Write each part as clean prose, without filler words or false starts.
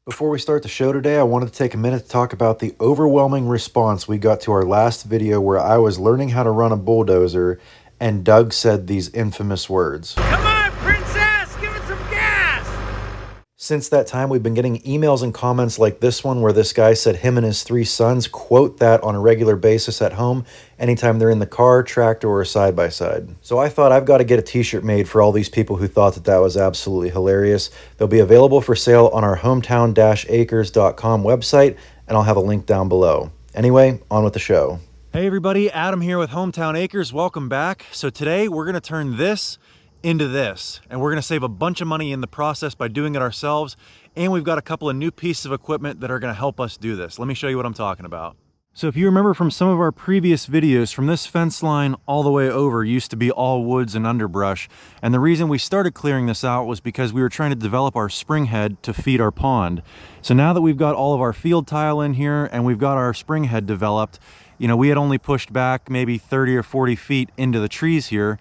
Before we start the show today, I wanted to take a minute to talk about the overwhelming response we got to our last video where I was learning how to run a bulldozer and Doug said these infamous words. Come on, princess, give it some gas! Since that time, we've been getting emails and comments like this one where this guy said him and his 3 sons quote that on a regular basis at home anytime they're in the car, tractor, or side-by-side. So I thought I've got to get a t-shirt made for all these people who thought that that was absolutely hilarious. They'll be available for sale on our hometown-acres.com website, and I'll have a link down below. Anyway, on with the show. Hey everybody, Adam here with Hometown Acres. Welcome back. So today we're going to turn this into this, and we're going to save a bunch of money in the process by doing it ourselves, and we've got a couple of new pieces of equipment that are going to help us do this. Let me show you what I'm talking about. So if you remember from some of our previous videos, from this fence line all the way over used to be all woods and underbrush, and the reason we started clearing this out was because we were trying to develop our spring head to feed our pond. So now that we've got all of our field tile in here and we've got our spring head developed, you know, we had only pushed back maybe 30 or 40 feet into the trees here.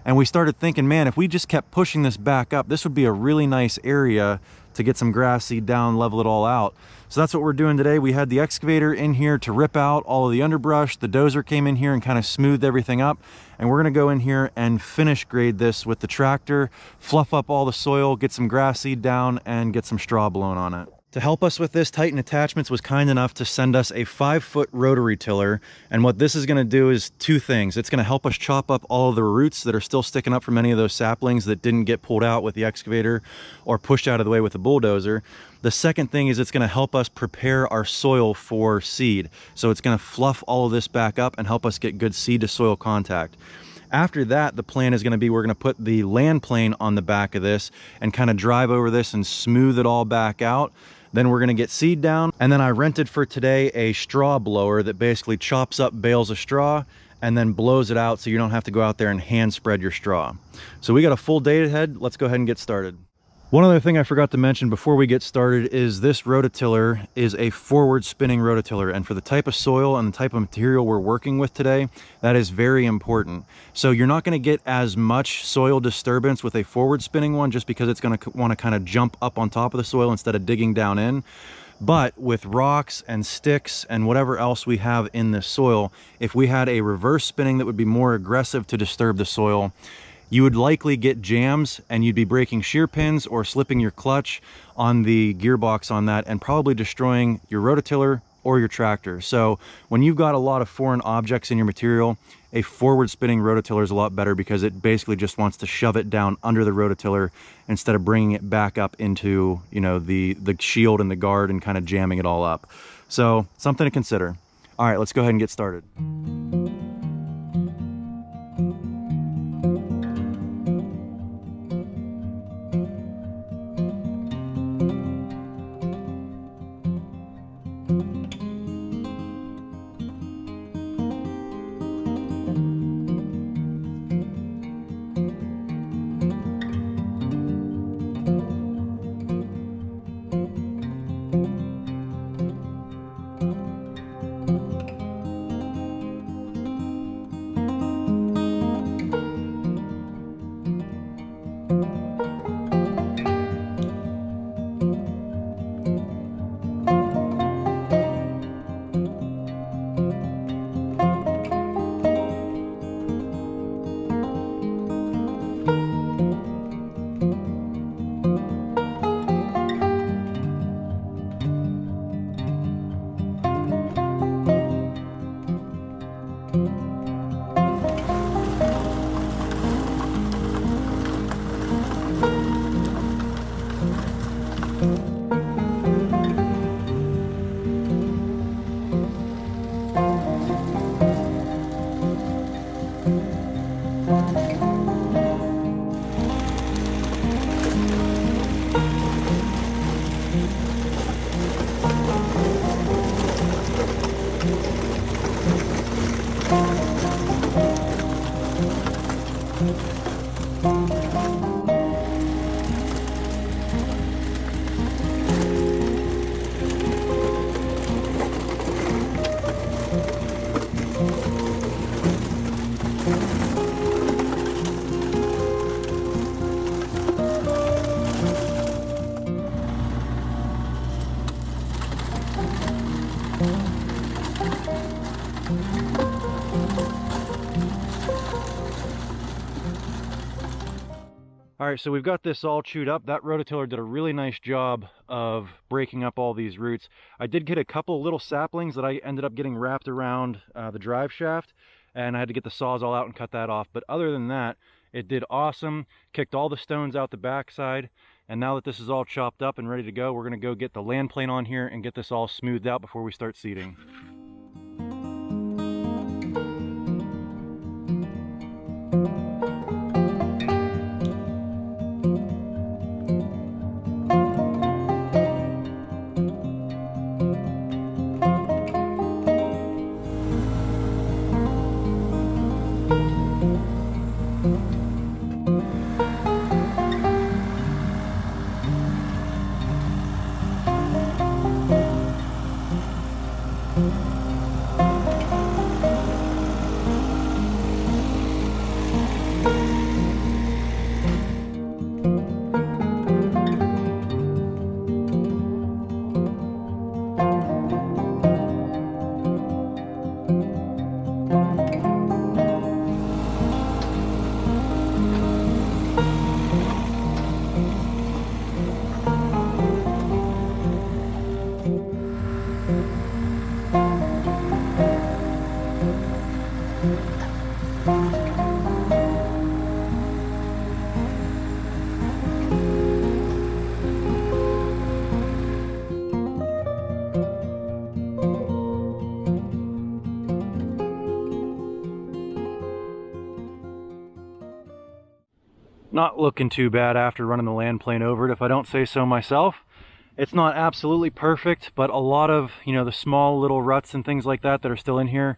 And we started thinking, man, if we just kept pushing this back up, this would be a really nice area to get some grass seed down, level it all out. So that's what we're doing today. We had the excavator in here to rip out all of the underbrush. The dozer came in here and kind of smoothed everything up. And we're gonna go in here and finish grade this with the tractor, fluff up all the soil, get some grass seed down, and get some straw blown on it. To help us with this, Titan Attachments was kind enough to send us a 5-foot rotary tiller. And what this is gonna do is 2 things. It's gonna help us chop up all of the roots that are still sticking up from any of those saplings that didn't get pulled out with the excavator or pushed out of the way with the bulldozer. The second thing is it's gonna help us prepare our soil for seed. So it's gonna fluff all of this back up and help us get good seed to soil contact. After that, the plan is going to be we're going to put the land plane on the back of this and kind of drive over this and smooth it all back out. Then we're going to get seed down. And then I rented for today a straw blower that basically chops up bales of straw and then blows it out so you don't have to go out there and hand spread your straw. So we got a full day ahead. Let's go ahead and get started. One other thing I forgot to mention before we get started is this rototiller is a forward spinning rototiller, and for the type of soil and the type of material we're working with today, that is very important. So you're not going to get as much soil disturbance with a forward spinning one just because it's going to want to kind of jump up on top of the soil instead of digging down in. But with rocks and sticks and whatever else we have in this soil, if we had a reverse spinning that would be more aggressive to disturb the soil, you would likely get jams and you'd be breaking shear pins or slipping your clutch on the gearbox on that and probably destroying your rototiller or your tractor. So when you've got a lot of foreign objects in your material, a forward spinning rototiller is a lot better because it basically just wants to shove it down under the rototiller instead of bringing it back up into, you know, the shield and the guard and kind of jamming it all up. So something to consider. All right, let's go ahead and get started. All right, so we've got this all chewed up. That rototiller did a really nice job of breaking up all these roots. I did get a couple little saplings that I ended up getting wrapped around the drive shaft, and I had to get the Sawzall out and cut that off. But other than that, it did awesome. Kicked all the stones out the backside, and now that this is all chopped up and ready to go, we're gonna go get the land plane on here and get this all smoothed out before we start seeding. Not looking too bad after running the land plane over it, if I don't say so myself. It's not absolutely perfect, but a lot of, the small little ruts and things like that are still in here,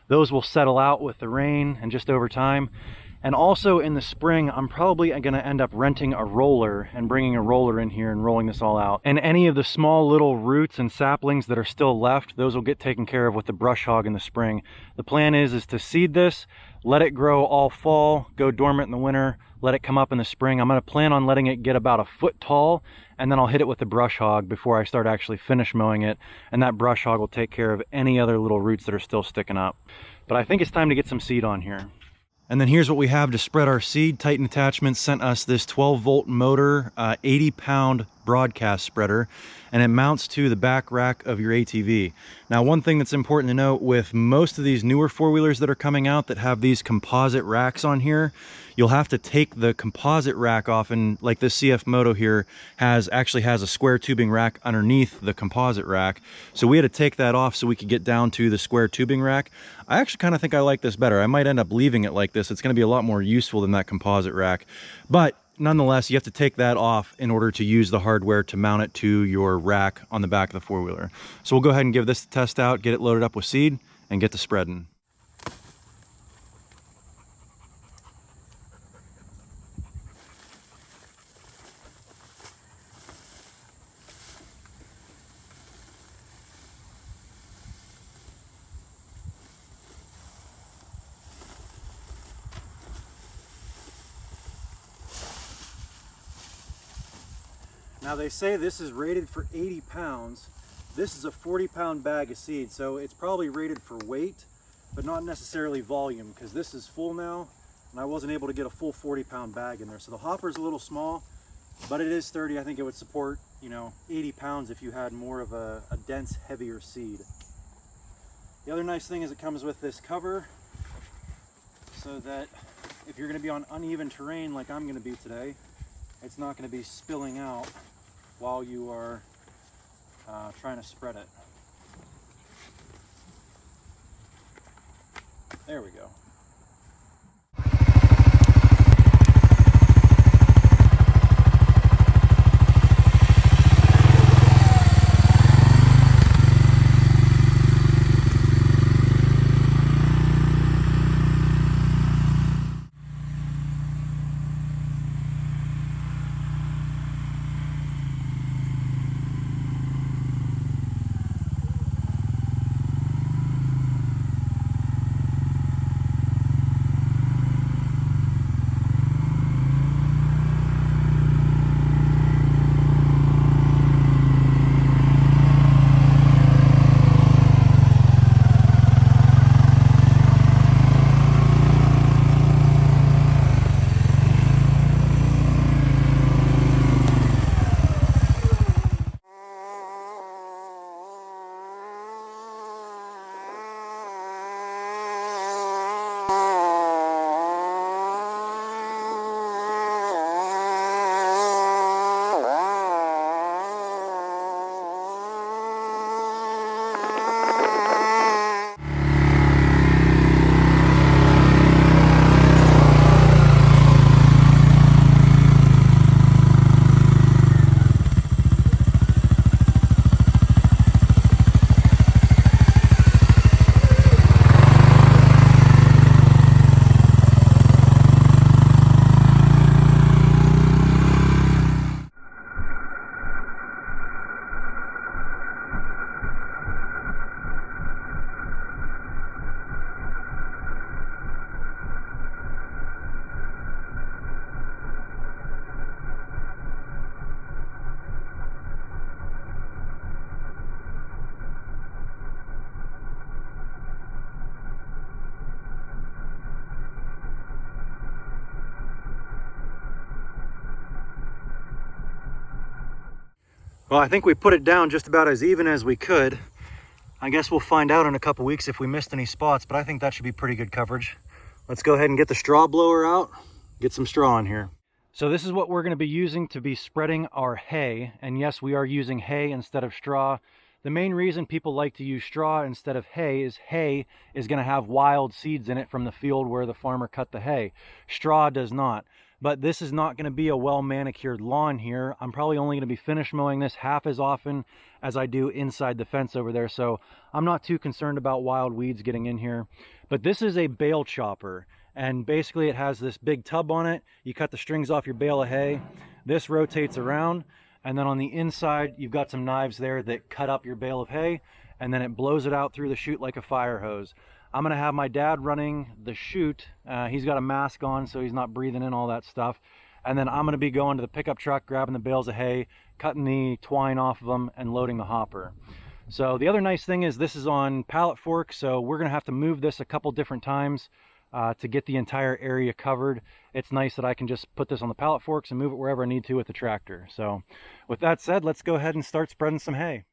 those will settle out with the rain and just over time. And also in the spring, I'm probably going to end up renting a roller and bringing a roller in here and rolling this all out. And any of the small little roots and saplings that are still left, those will get taken care of with the brush hog in the spring. The plan is to seed this, let it grow all fall, go dormant in the winter, let it come up in the spring. I'm going to plan on letting it get about a foot tall, and then I'll hit it with the brush hog before I start actually finish mowing it, and that brush hog will take care of any other little roots that are still sticking up. But I think it's time to get some seed on here. And then here's what we have to spread our seed. Titan Attachments sent us this 12-volt motor, 80-pound broadcast spreader, and it mounts to the back rack of your ATV. Now, one thing that's important to note with most of these newer four-wheelers that are coming out that have these composite racks on here, you'll have to take the composite rack off, and like this CF Moto here actually has a square tubing rack underneath the composite rack. So we had to take that off so we could get down to the square tubing rack. I actually kind of think I like this better. I might end up leaving it like this. It's going to be a lot more useful than that composite rack. But nonetheless, you have to take that off in order to use the hardware to mount it to your rack on the back of the four-wheeler. So we'll go ahead and give this a test out, get it loaded up with seed, and get to spreading. Now they say this is rated for 80 pounds. This is a 40-pound bag of seed, so it's probably rated for weight, but not necessarily volume, because this is full now, and I wasn't able to get a full 40-pound bag in there. So the hopper's a little small, but it is sturdy. I think it would support, 80 pounds if you had more of a dense, heavier seed. The other nice thing is it comes with this cover, so that if you're going to be on uneven terrain like I'm going to be today, it's not going to be spilling out while you are trying to spread it. There we go. Well, I think we put it down just about as even as we could. I guess we'll find out in a couple weeks if we missed any spots, but I think that should be pretty good coverage. Let's go ahead and get the straw blower out, get some straw in here. So this is what we're going to be using to be spreading our hay. And yes, we are using hay instead of straw. The main reason people like to use straw instead of hay is going to have wild seeds in it from the field where the farmer cut the hay. Straw does not. But this is not going to be a well manicured lawn here. I'm probably only going to be finish mowing this half as often as I do inside the fence over there. So I'm not too concerned about wild weeds getting in here. But this is a bale chopper. And basically it has this big tub on it. You cut the strings off your bale of hay. This rotates around. And then on the inside, you've got some knives there that cut up your bale of hay. And then it blows it out through the chute like a fire hose. I'm going to have my dad running the chute. He's got a mask on, so he's not breathing in all that stuff. And then I'm going to be going to the pickup truck, grabbing the bales of hay, cutting the twine off of them, and loading the hopper. So the other nice thing is this is on pallet forks, so we're going to have to move this a couple different times to get the entire area covered. It's nice that I can just put this on the pallet forks and move it wherever I need to with the tractor. So with that said, let's go ahead and start spreading some hay.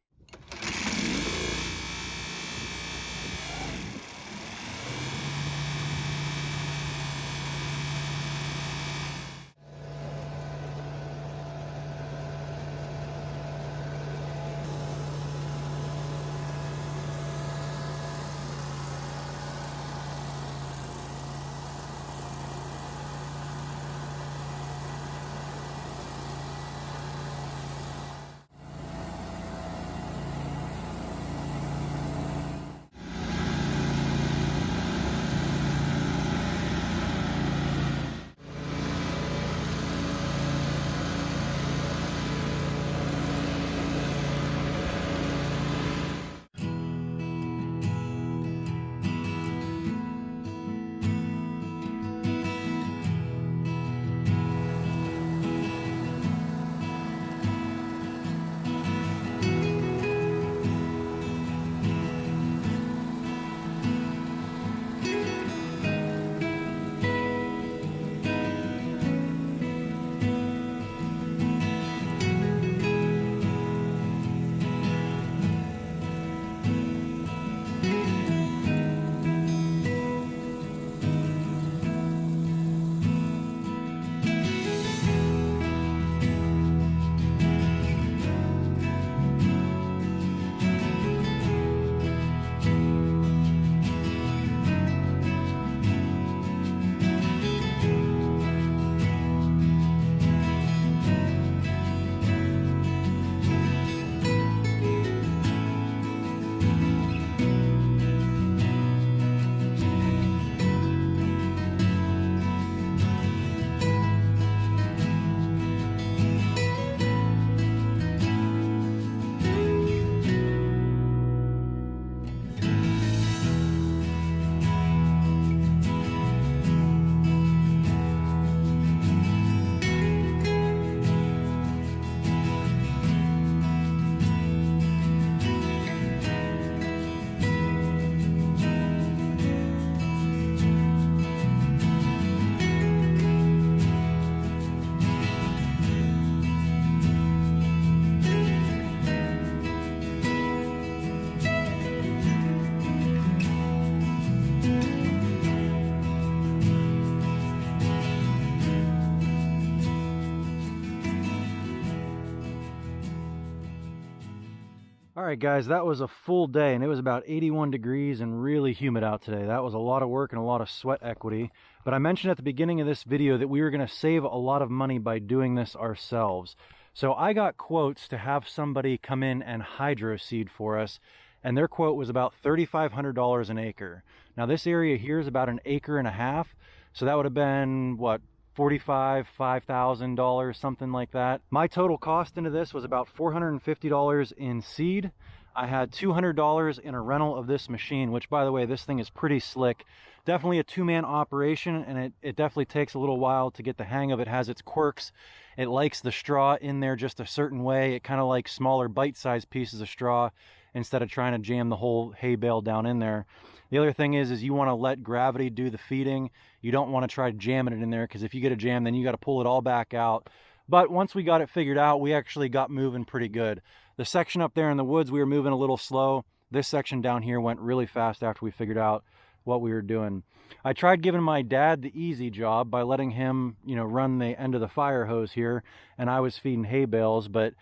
All right, guys, that was a full day, and it was about 81 degrees and really humid out today. That was a lot of work and a lot of sweat equity. But I mentioned at the beginning of this video that we were going to save a lot of money by doing this ourselves. So I got quotes to have somebody come in and hydroseed for us, and their quote was about $3,500 an acre. Now this area here is about an acre and a half, so that would have been, what, $5,000, something like that. My total cost into this was about $450 in seed. I had $200 in a rental of this machine, which, by the way, this thing is pretty slick. Definitely a two-man operation, and it definitely takes a little while to get the hang of it. It has its quirks. It likes the straw in there just a certain way. It kind of likes smaller bite-sized pieces of straw instead of trying to jam the whole hay bale down in there. The other thing is you want to let gravity do the feeding. You don't want to try jamming it in there, because if you get a jam, then you got to pull it all back out. But once we got it figured out, we actually got moving pretty good. The section up there in the woods, we were moving a little slow. This section down here went really fast after we figured out what we were doing. I tried giving my dad the easy job by letting him, run the end of the fire hose here, and I was feeding hay bales. But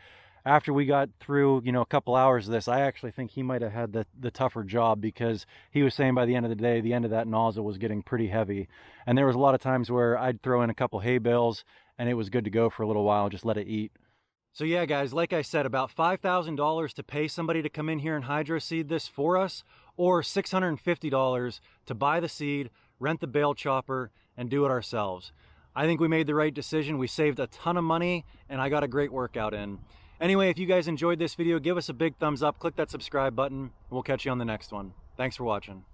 after we got through, a couple hours of this, I actually think he might have had the tougher job, because he was saying by the end of the day, the end of that nozzle was getting pretty heavy. And there was a lot of times where I'd throw in a couple hay bales and it was good to go for a little while, just let it eat. So yeah, guys, like I said, about $5,000 to pay somebody to come in here and hydroseed this for us, or $650 to buy the seed, rent the bale chopper, and do it ourselves. I think we made the right decision. We saved a ton of money, and I got a great workout in. Anyway, if you guys enjoyed this video, give us a big thumbs up, click that subscribe button, and we'll catch you on the next one. Thanks for watching.